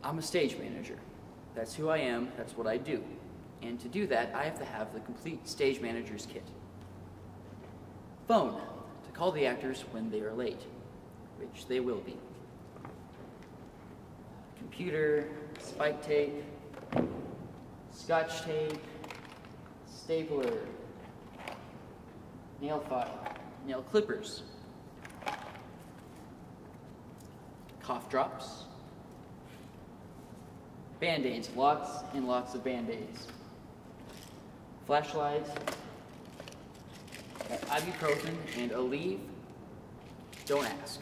I'm a stage manager. That's who I am, that's what I do. And to do that, I have to have the complete stage manager's kit. Phone, to call the actors when they are late, which they will be. Computer, spike tape, scotch tape, stapler, nail file, nail clippers, cough drops, Band-Aids, lots and lots of Band-Aids, flashlights, ibuprofen, and Aleve, don't ask.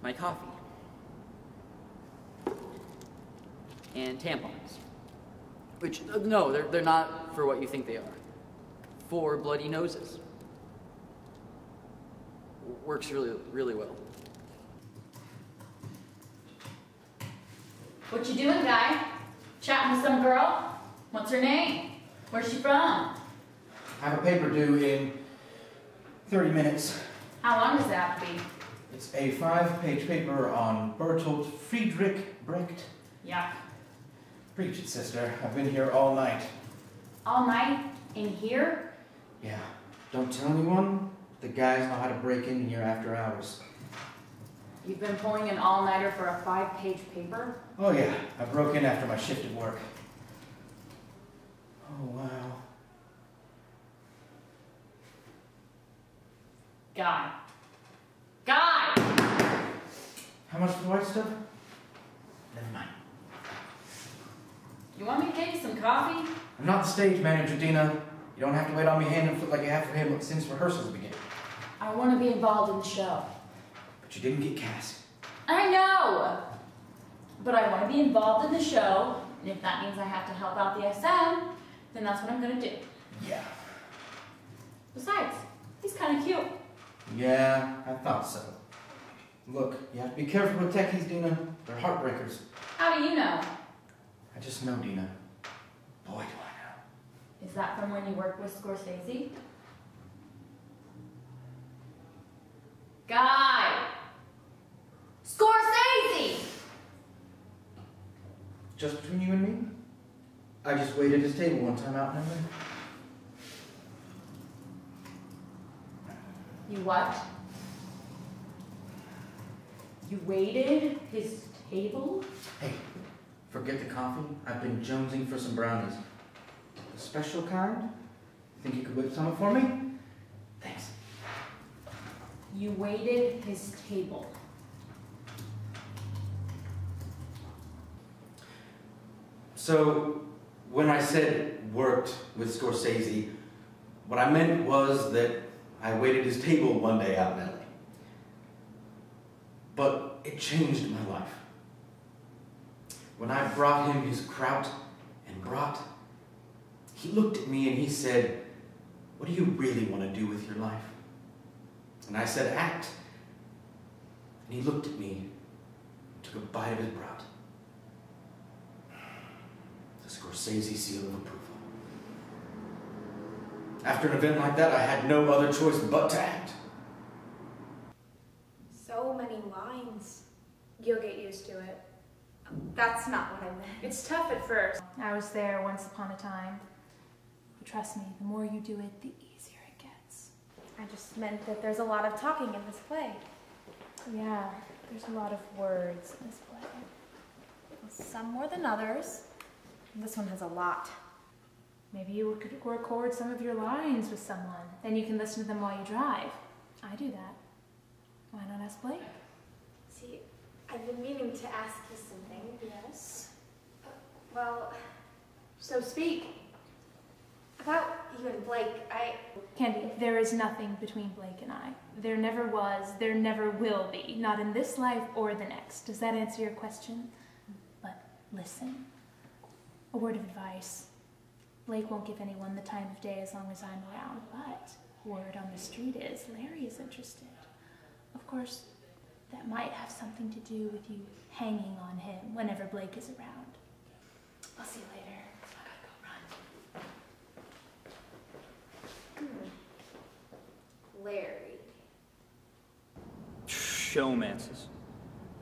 My coffee. And tampons. Which, no, they're not for what you think they are. For bloody noses. Works really, really well. What you doing, guy? Chatting with some girl? What's her name? Where's she from? I have a paper due in 30 minutes. How long does that have to be? It's a 5-page paper on Bertolt Friedrich Brecht. Yuck. Preach it, sister. I've been here all night. All night? In here? Yeah. Don't tell anyone. The guys know how to break in here after hours. You've been pulling an all-nighter for a 5-page paper? Oh yeah. I broke in after my shift at work. Oh, wow. Guy. Guy! How much for the white stuff? Never mind. You want me to get you some coffee? I'm not the stage manager, Dina. You don't have to wait on me hand and foot like you have for him since rehearsals begin. I want to be involved in the show. But you didn't get cast. I know! But I want to be involved in the show, and if that means I have to help out the SM, then that's what I'm going to do. Yeah. Besides, he's kind of cute. Yeah, I thought so. Look, you have to be careful with techies, Dina. They're heartbreakers. How do you know? I just know, Dina. Boy, do I know. Is that from when you worked with Scorsese? Guy! Scorsese! Just between you and me? I just waited at his table one time out in LA. You what? You waited his table? Hey, forget the coffee. I've been jonesing for some brownies. The special kind? Think you could whip some up for me? Thanks. You waited his table. So, when I said worked with Scorsese, what I meant was that I waited his table one day out in LA. But it changed my life. When I brought him his kraut and brat, he looked at me and he said, "What do you really want to do with your life?" And I said, "Act." And he looked at me and took a bite of his brat. The Scorsese seal of approval. After an event like that, I had no other choice but to act. So many lines. You'll get used to it. That's not what I meant. It's tough at first. I was there once upon a time. But trust me, the more you do it, the easier it gets. I just meant that there's a lot of talking in this play. Yeah, there's a lot of words in this play. Some more than others. This one has a lot. Maybe you could record some of your lines with someone. Then you can listen to them while you drive. I do that. Why not ask Blake? See, I've been meaning to ask you something. Yes? Well, so speak. About you and Blake, Candy, there is nothing between Blake and I. There never was, there never will be. Not in this life or the next. Does that answer your question? But listen. A word of advice. Blake won't give anyone the time of day as long as I'm around, but word on the street is Larry is interested. Of course, that might have something to do with you hanging on him whenever Blake is around. I'll see you later. I gotta go run. Larry. Showmances.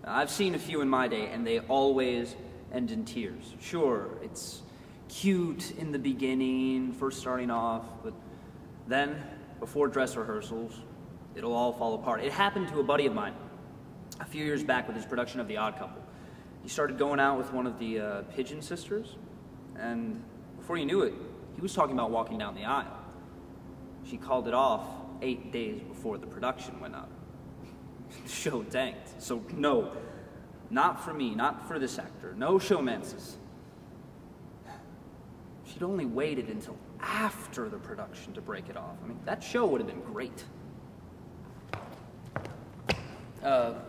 I've seen a few in my day, and they always end in tears. Sure, it's cute in the beginning, first starting off, but then, before dress rehearsals, it'll all fall apart. It happened to a buddy of mine a few years back with his production of The Odd Couple. He started going out with one of the Pigeon sisters, and before you knew it, he was talking about walking down the aisle. She called it off 8 days before the production went up. The show tanked. So no, not for me, not for this actor. No showmances. She'd only waited until after the production to break it off. I mean, that show would have been great.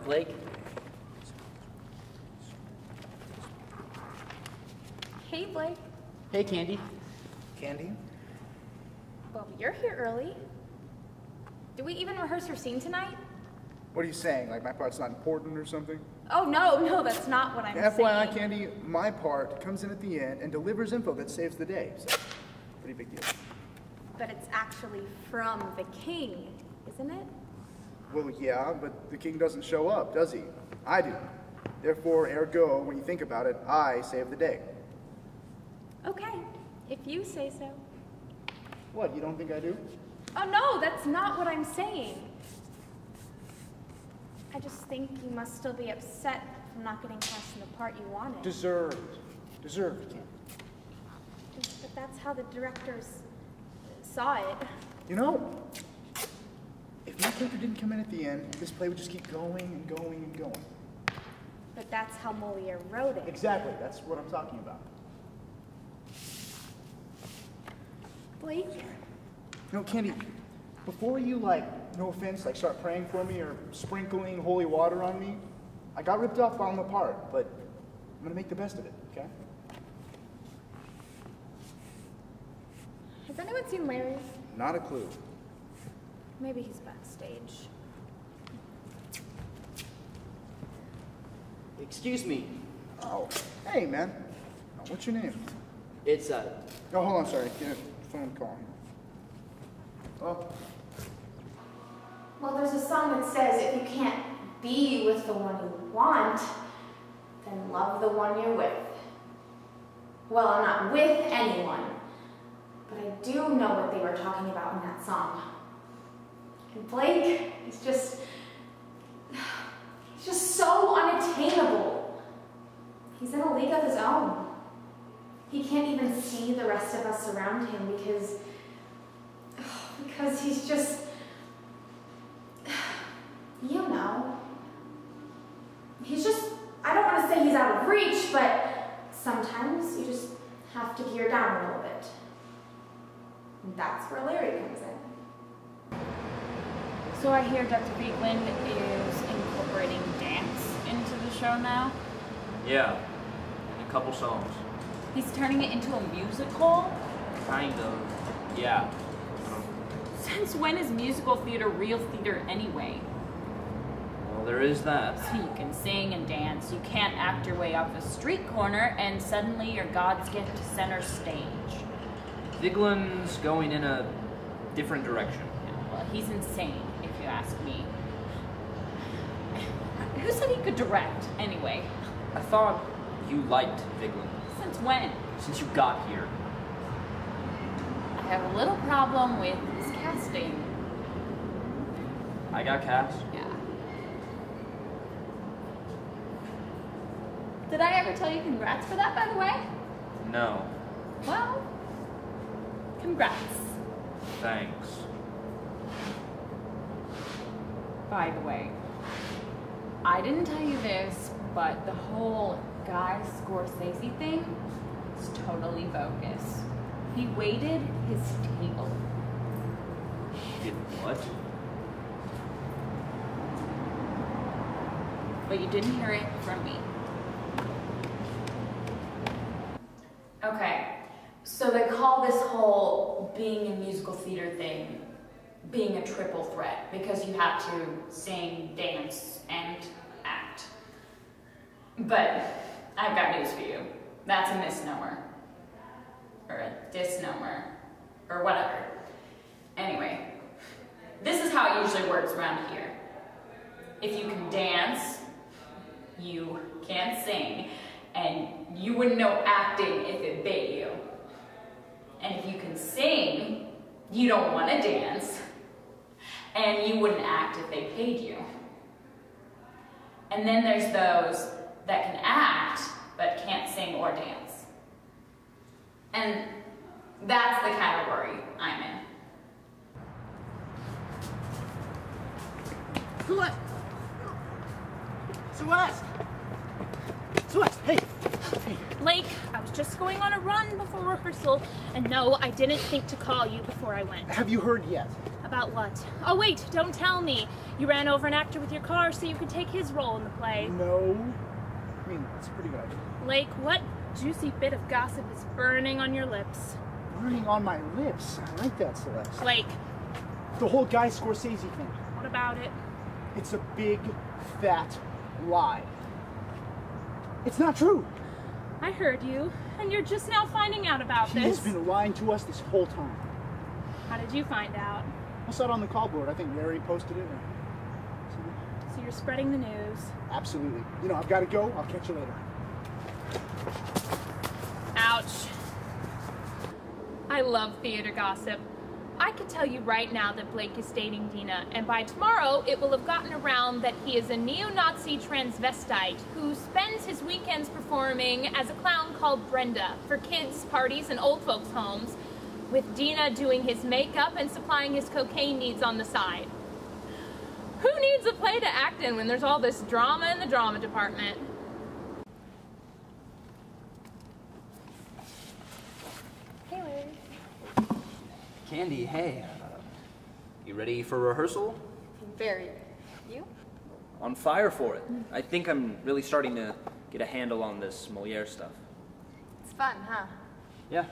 Blake? Hey, Blake. Hey, Candy. Candy? Well, you're here early. Did we even rehearse your scene tonight? What are you saying? Like my part's not important or something? Oh, no, that's not what I'm FYI, saying. Candy, my part comes in at the end and delivers info that saves the day. So, pretty big deal. But it's actually from the king, isn't it? Well, yeah, but the king doesn't show up, does he? I do. Therefore, ergo, when you think about it, I save the day. Okay, if you say so. What, you don't think I do? Oh, no, that's not what I'm saying. I just think you must still be upset from not getting cast in the part you wanted. Deserved, Candy. But that's how the directors saw it. You know, if my character didn't come in at the end, this play would just keep going and going and going. But that's how Moliere wrote it. Exactly, that's what I'm talking about. Blake? You know, Candy, before you, no offense, start praying for me or sprinkling holy water on me, I got ripped off while I'm apart, but I'm gonna make the best of it, okay? Has anyone seen Larry? Not a clue. Maybe he's backstage. Excuse me. Oh, hey, man. What's your name? It's, Oh, hold on, sorry. Get a phone call. Oh, Well, there's a song that says, if you can't be with the one you want, then love the one you're with. Well, I'm not with anyone, but I do know what they were talking about in that song. And Blake is just so unattainable. He's in a league of his own. He can't even see the rest of us around him because he's just, he's just, I don't want to say he's out of reach, but sometimes you just have to gear down a little bit. And that's where Larry comes in. So I hear Dr. Beekman is incorporating dance into the show now. Yeah, and a couple songs. He's turning it into a musical? Kind of, yeah. Since when is musical theater real theater anyway? Well, there is that. So you can sing and dance, you can't act your way off a street corner, and suddenly you're God's gift to center stage. Viglin's going in a different direction. Yeah, well, he's insane, if you ask me. Who said he could direct, anyway? I thought you liked Viglin. Since when? Since you got here. I have a little problem with his casting. I got cast. Yeah. Did I ever tell you congrats for that, by the way? No. Well, congrats. Thanks. By the way, I didn't tell you this, but the whole Guy Scorsese thing is totally bogus. He waited his table. Did what? But you didn't hear it from me. Okay, so they call this whole being in musical theater thing being a triple threat because you have to sing, dance, and act. But I've got news for you. That's a misnomer. Or a disnomer. Or whatever. Anyway, this is how it usually works around here. If you can dance, you can't sing, and you wouldn't know acting if it bit you. And if you can sing, you don't want to dance, and you wouldn't act if they paid you. And then there's those that can act, but can't sing or dance. And that's the category I'm in. Celeste, hey. Blake, I was just going on a run before rehearsal, and no, I didn't think to call you before I went. Have you heard yet? About what? Oh wait, don't tell me. You ran over an actor with your car so you could take his role in the play. No. I mean, it's a pretty good idea. Blake, what juicy bit of gossip is burning on your lips? Burning on my lips. I like that, Celeste. Blake, The whole Guy Scorsese thing. what about it? It's a big, fat lie. It's not true. I heard you, and you're just now finding out about He this. has been lying to us this whole time. How did you find out? I saw it on the call board. I think Larry posted it. So you're spreading the news. Absolutely. You know, I've got to go. I'll catch you later. Ouch. I love theater gossip. I could tell you right now that Blake is dating Dina, and by tomorrow it will have gotten around that he is a neo-Nazi transvestite who spends his weekends performing as a clown called Brenda for kids' parties and old folks' homes, with Dina doing his makeup and supplying his cocaine needs on the side. Who needs a play to act in when there's all this drama in the drama department? Hey, Larry. Candy, hey. You ready for rehearsal? Very. You? On fire for it. I think I'm really starting to get a handle on this Moliere stuff. It's fun, huh? Yeah.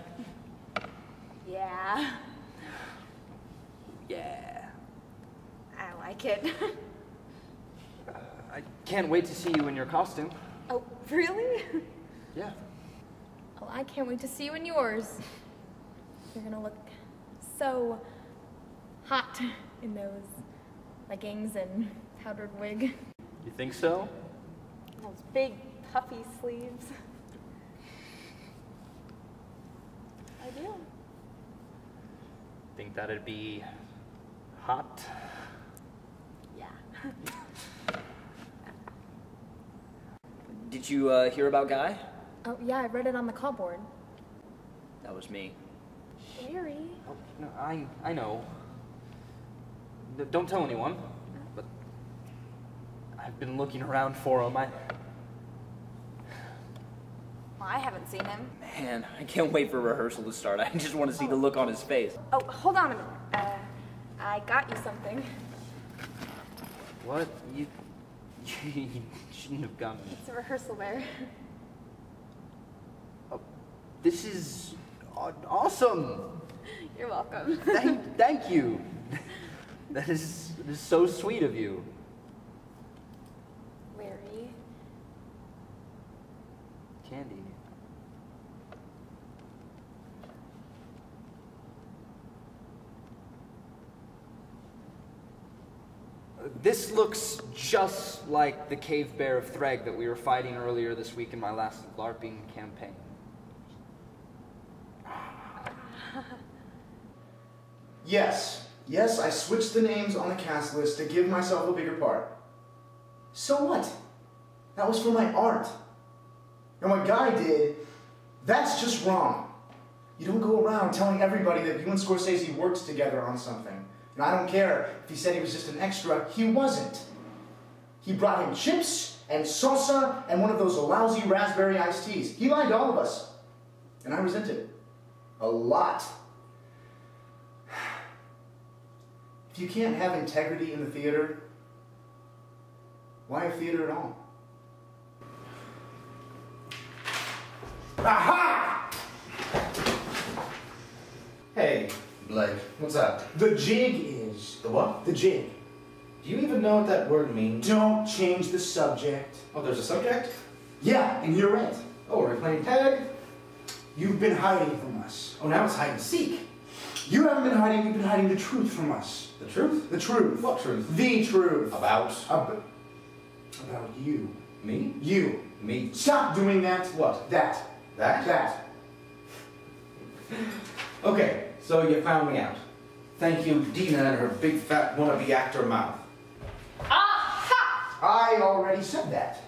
Yeah. Yeah. I like it. I can't wait to see you in your costume. Oh, really? Yeah. Oh, I can't wait to see you in yours. You're gonna look so hot in those leggings and powdered wig. You think so? Those big puffy sleeves. I do. Think that'd be hot? Yeah. Did you hear about Guy? Oh, yeah, I read it on the call board. That was me. Larry. Oh, no, I know. Don't tell anyone, but I've been looking around for him. Well, I haven't seen him. Man, I can't wait for rehearsal to start. I just want to see the look on his face. Oh, hold on a minute. I got you something. What? You shouldn't have gone. It's a rehearsal wear. Oh, this is awesome. You're welcome. Thank you. That is so sweet of you. Larry. Candy. This looks just like the cave bear of Threg that we were fighting earlier this week in my last LARPing campaign. Yes, I switched the names on the cast list to give myself a bigger part. So what? That was for my art. And what Guy did, that's just wrong. You don't go around telling everybody that you and Scorsese worked together on something. And I don't care if he said he was just an extra, he wasn't. He brought him chips and salsa and one of those lousy raspberry iced teas. He lied to all of us. And I resent it. A lot. If you can't have integrity in the theater, why have theater at all? Aha! Hey, Blake, what's up? The jig is... The what? The jig. Do you even know what that word means? Don't change the subject. Oh, there's a subject? Yeah, and you're right. Oh, we're playing tag? You've been hiding from us. Oh, now it's hide and seek. You haven't been hiding, you've been hiding the truth from us. The truth? The truth. What truth? The truth. About? About you. Me? You. Me. Stop doing that. What? That. That? That. Okay, so you found me out. Thank you, Dina and her big fat wannabe actor mouth. Aha! I already said that.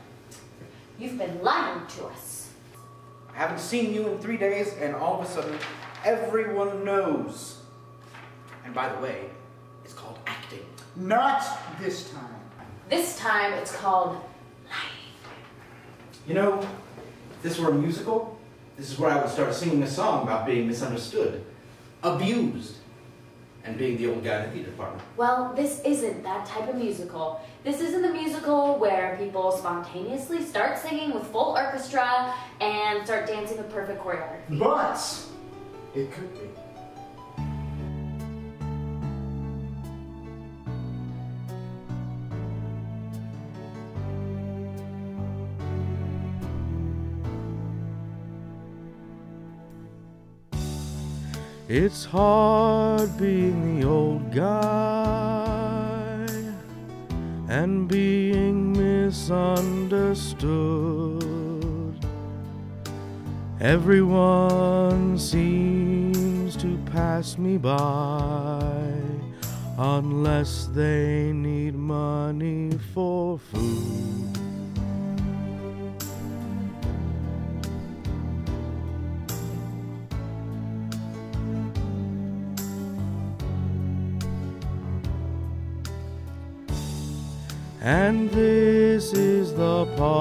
You've been lying to us. I haven't seen you in 3 days, and all of a sudden, everyone knows. And by the way, it's called acting. Not this time. This time it's called lying. You know, if this were a musical, this is where I would start singing a song about being misunderstood, abused, and being the old guy in the theater department. Well, this isn't that type of musical. This isn't the musical where people spontaneously start singing with full orchestra and start dancing with perfect choreography. But it could be. It's hard being the old guy and being misunderstood. Everyone seems to pass me by unless they need money for food. And this is the part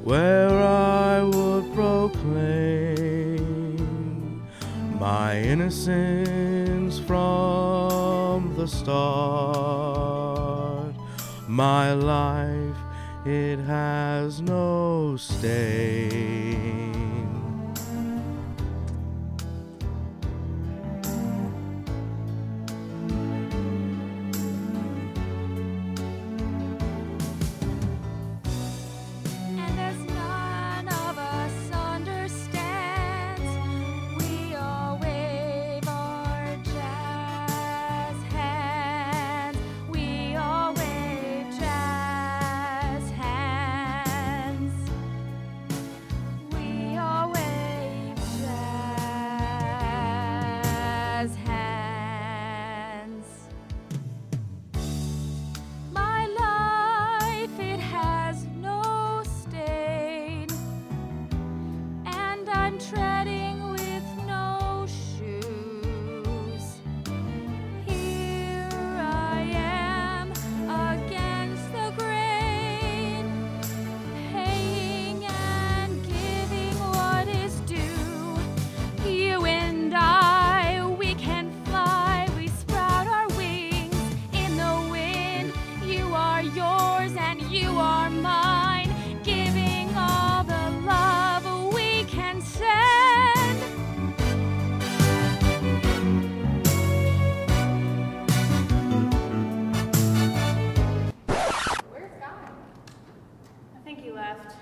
where I would proclaim my innocence from the start. My life, it has no stain. Treading with no shoes. Here I am against the grain, paying and giving what is due. You and I, we can fly, we sprout our wings in the wind. You are yours and you are mine, giving all the love we can send. I think he left.